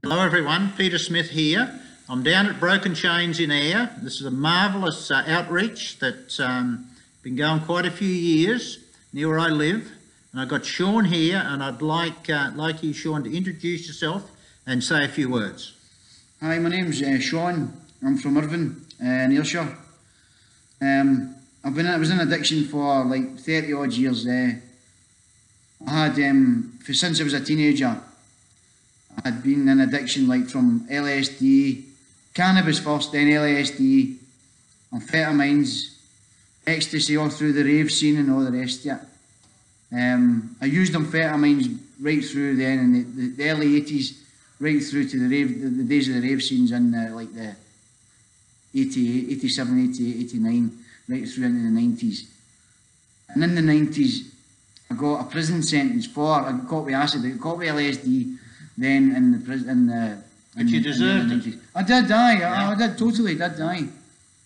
Hello everyone, Peter Smith here. I'm down at Broken Chains in Ayr. This is a marvellous outreach that's been going quite a few years near where I live. And I've got Sean here, and I'd like you, Sean, to introduce yourself and say a few words. Hi, my name's Sean. I'm from Irvine, in Ayrshire. I was in addiction for like 30 odd years. I had, since I was a teenager, I'd been in addiction like from LSD, cannabis first, then LSD, amphetamines, ecstasy, all through the rave scene and all the rest of it. I used amphetamines right through then in the early 80s, right through to the days of the rave scenes in like the 88, 87, 88, 89, right through into the 90s. And in the 90s, I got a prison sentence I got caught with acid, I got caught with LSD, then in the prison. But you deserved it. I did die. I did totally die.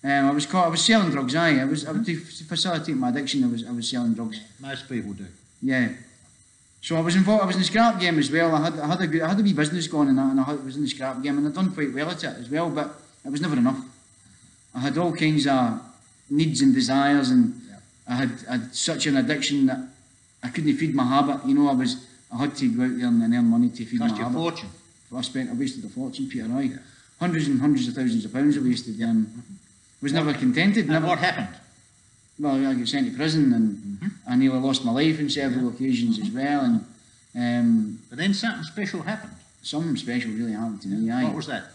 I was caught. I was selling drugs. I was to facilitate my addiction. I was selling drugs. Most people do. Yeah. So I was involved. I was in the scrap game as well. I had a wee business going and that, and I was in the scrap game, and I'd done quite well at it as well. But it was never enough. I had all kinds of needs and desires, and I had such an addiction that I couldn't feed my habit. You know, I had to go out there and earn money to feed my habit. Cost you a fortune. I wasted a fortune, Peter. Hundreds and hundreds of thousands of pounds I wasted. Was never contented. And what happened? Well, I got sent to prison, and I nearly lost my life on several occasions as well. And but then something special happened. Something special really happened to me. What was that?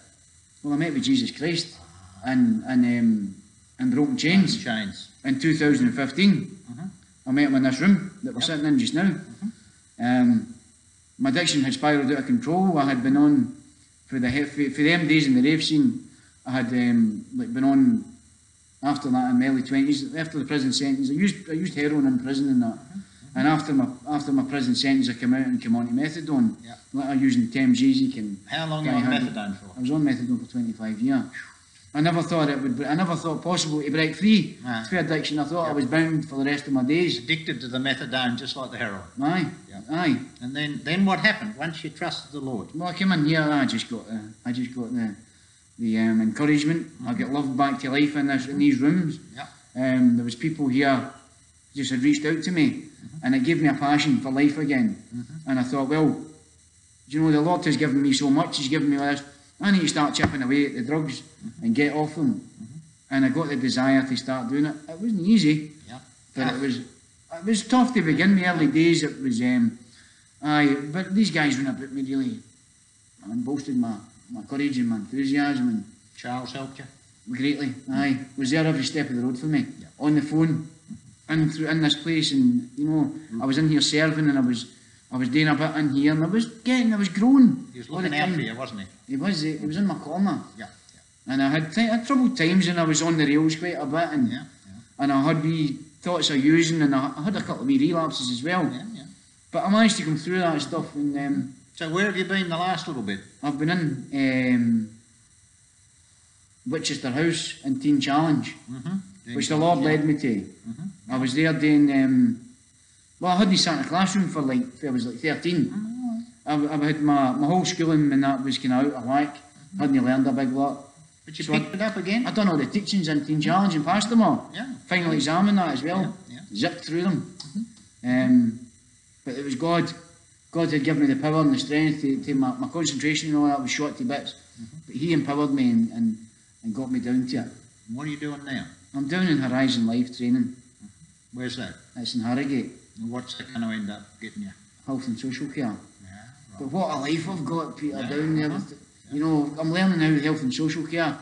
Well, I met with Jesus Christ and Broken Chains. In 2015. I met him in this room that we're sitting in just now. My addiction had spiralled out of control. I had been on for them days in the rave scene. I had been on after that in my early 20s. After the prison sentence, I used heroin in prison and that. And after my prison sentence, I came out and came on to methadone. Like I was using Temgesic and. How long were you on methadone for? I was on methadone for 25 years. I never thought possible to break free for addiction. I thought I was bound for the rest of my days. Addicted to the methadone, just like the heroin. Aye. And then what happened once you trusted the Lord? Well, I came in here. I just got the encouragement. I got loved back to life in these rooms. There was people here just had reached out to me, and it gave me a passion for life again. And I thought, well, you know, the Lord has given me so much. He's given me this. I need to start chipping away at the drugs and get off them. And I got the desire to start doing it. It wasn't easy, but it was tough to begin. The early days, it was. But these guys went about me really and boasted my courage and my enthusiasm. And Charles helped you greatly. Was there every step of the road for me, on the phone, in this place, and you know, I was in here serving, and I was doing a bit in here, and I was growing. He was looking out for you, wasn't he? He was in my corner. And I had troubled times, and I was on the rails quite a bit, and I had wee thoughts of using, and I had a couple of wee relapses as well. But I managed to come through that stuff. And so where have you been the last little bit? I've been in Winchester House in Teen Challenge, which the Lord led me to. I was there doing. Well, I hadn't sat in a classroom for I was 13. I had my whole schooling and that was kind of out of whack. Hadn't learned a big lot. But you picked it up again? I'd done all the teachings in Teen Challenge and passed them all. Final exam and that as well. Zipped through them. But it was God. God had given me the power and the strength to my concentration and all that was shot to bits. But He empowered me and got me down to it. And what are you doing now? I'm down in Horizon Life Training. Where's that? It's in Harrogate. And what's it going to end up getting you? Health and social care. But what a life I've got, Peter, down there. You know, I'm learning now health and social care,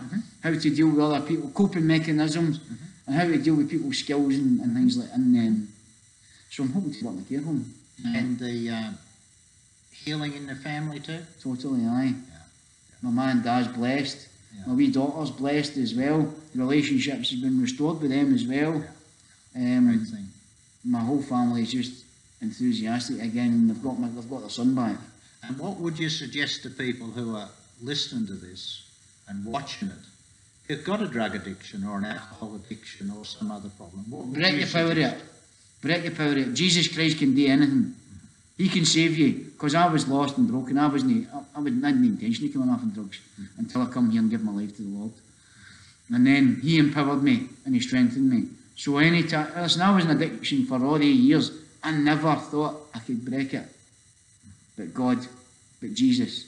how to deal with other people, coping mechanisms, and how to deal with people's skills and things like that. And so I'm hoping to work in a care home. And the healing in the family too? Totally, aye. My mum and dad's blessed. My wee daughter's blessed as well. The relationships have been restored with them as well. Great thing. My whole family is just enthusiastic again. They've got their son back. And what would you suggest to people who are listening to this and watching it, who've got a drug addiction or an alcohol addiction or some other problem? Break the power of it. Break the power of it. Jesus Christ can do anything. He can save you, because I was lost and broken. I didn't intentionally come off on drugs until I come here and give my life to the Lord. And then He empowered me and He strengthened me. So anytime, listen, I was in addiction for all 8 years. I never thought I could break it. But Jesus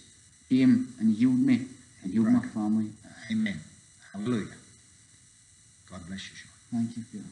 came and healed me and healed my family. Amen. Hallelujah. God bless you, Sean. Thank you, Peter.